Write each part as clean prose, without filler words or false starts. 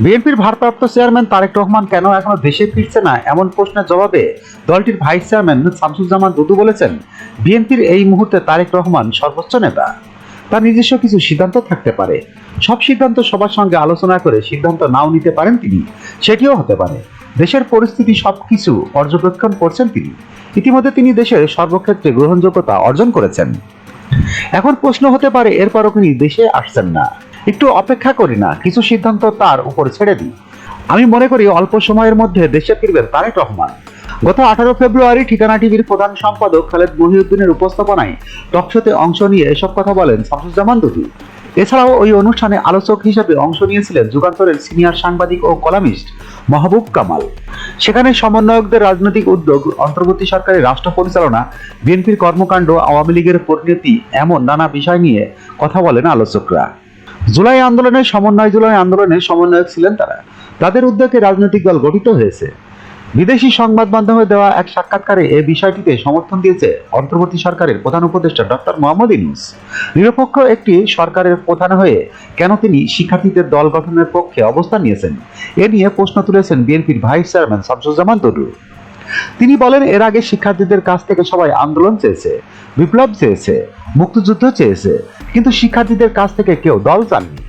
বিএনপির ভারপ্রাপ্ত চেয়ারম্যান তারেক রহমান কেন এখনো দেশে ফিরছে না এমন প্রশ্নের জবাবে দলটির ভাইস চেয়ারম্যান শামসুজ্জামান দুদু বলেছেন, বিএনপির এই মুহূর্তে তারেক রহমান সর্বোচ্চ নেতা। তার নিজস্ব কিছু সিদ্ধান্ত থাকতে পারে, সব সিদ্ধান্ত সবার সঙ্গে আলোচনা করে সিদ্ধান্ত নাও নিতে পারেন তিনি, সেটিও হতে পারে। দেশের পরিস্থিতি সবকিছু পর্যবেক্ষণ করছেন তিনি। ইতিমধ্যে তিনি দেশের সর্বক্ষেত্রে গ্রহণযোগ্যতা অর্জন করেছেন। এখন প্রশ্ন হতে পারে, এরপরও তিনি দেশে আসছেন না, একটু অপেক্ষা করি না, কিছু সিদ্ধান্ত তার উপর ছেড়ে দিই। আমি মনে করি অল্প সময়ের মধ্যে দেশে ফিরবেন তারেক রহমান। গত 18 ফেব্রুয়ারি ঠিকানা টিভির প্রধান সম্পাদক খালেদ মহিউদ্দিনের উপস্থাপনায় টকশোতে অংশ নিয়ে এসব কথা বলেন শামসুজ্জামান দুদু। এছাড়াও ওই অনুষ্ঠানে আলোচক হিসেবে অংশ নিয়েছিলেন যুগান্তরের সিনিয়র সাংবাদিক ও কলামিস্ট মাহবুব কামাল। সেখানে সমন্বয়কদের রাজনৈতিক উদ্যোগ, অন্তর্বর্তী সরকারের রাষ্ট্র পরিচালনা, বিএনপির কর্মকাণ্ড, আওয়ামী লীগের পরিণতি এমন নানা বিষয় নিয়ে কথা বলেন আলোচকরা। জুলাই আন্দোলনের সমন্বয়ক ছিলেন তারা। তাদের উদ্যোগে রাজনৈতিক দল গঠিত হয়েছে। বিদেশি সংবাদ মাধ্যমে দেওয়া এক সাক্ষাৎকারে এ বিষয়টিতে সমর্থন দিয়েছে অন্তর্বর্তী সরকারের প্রধান উপদেষ্টা ডক্টর মোহাম্মদ ইউনূস। নিরপেক্ষ একটি সরকারের প্রধান হয়ে কেন তিনি শিক্ষার্থীদের দল গঠনের পক্ষে অবস্থান নিয়েছেন, এ নিয়ে প্রশ্ন তুলেছেন বিএনপির ভাইস চেয়ারম্যান শামসুজ্জামান দুদু। তিনি বলেন, এর আগে শিক্ষার্থীদের কাছ থেকে সবাই আন্দোলন চেয়েছে, বিপ্লব চেয়েছে, মুক্তিযুদ্ধ চেয়েছে, কিন্তু শিক্ষার্থীদের কাছ থেকে কেউ দল চাননি।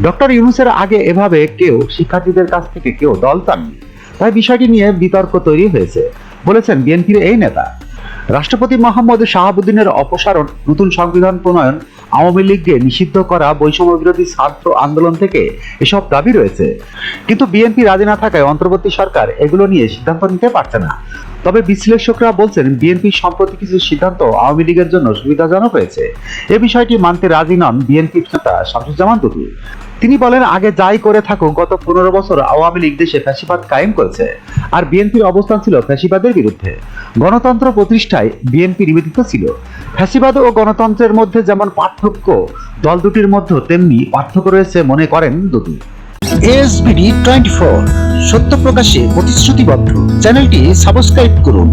ডক্টর ইউনূসের আগে এভাবে কেউ শিক্ষার্থীদের কাছ থেকে কেউ দল চাননি। তাই বিষয়টি নিয়ে বিতর্ক তৈরি হয়েছে, বলেছেন বিএনপির এই নেতা। রাষ্ট্রপতি মোহাম্মদ শাহাবুদ্দিনের অপসারণ, নতুন সংবিধান প্রণয়ন, আওয়ামী লীগকে নিষিদ্ধ করা, বৈষম্য বিরোধী ছাত্র আন্দোলন থেকে এসব দাবি রয়েছে। কিন্তু বিএনপি রাজি না থাকায় অন্তর্বর্তী সরকার এগুলো নিয়ে সিদ্ধান্ত নিতে পারছে না। তবে বিশ্লেষকরা বলছেন, বিএনপি সম্প্রতি কিছু সিদ্ধান্ত আওয়ামী লীগের জন্য সুবিধাজনক হয়েছে। এ বিষয়টি মানতে রাজি নন বিএনপির নেতা শামসুজ্জামান দুদু। তিনি বলেন, আগে যাই করে থাকুক, গত 15 বছর আওয়ামী লীগ দেশে ফ্যাসিবাদ কায়েম করেছে, আর বিএনপির অবস্থান ছিল ফ্যাসিবাদের বিরুদ্ধে। গণতন্ত্র প্রতিষ্ঠায় বিএনপি নিবেদিত ছিল। ফ্যাসিবাদ ও গণতন্ত্রের মধ্যে যেমন পার্থক্য, দল দুটির মধ্যে তেমনি পার্থক্য রয়েছে মনে করেন দুদু। ASBD 24 সত্য প্রকাশে প্রতিশ্রুতিবদ্ধ। চ্যানেলটি সাবস্ক্রাইব করুন।